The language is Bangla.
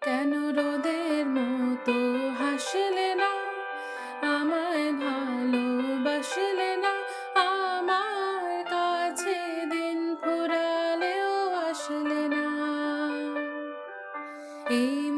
কেন রোদের মতো হাসলে না, আমায় ভালোবাসলে না, আমার কাছে দিন ফুরালেও আসলে না। এই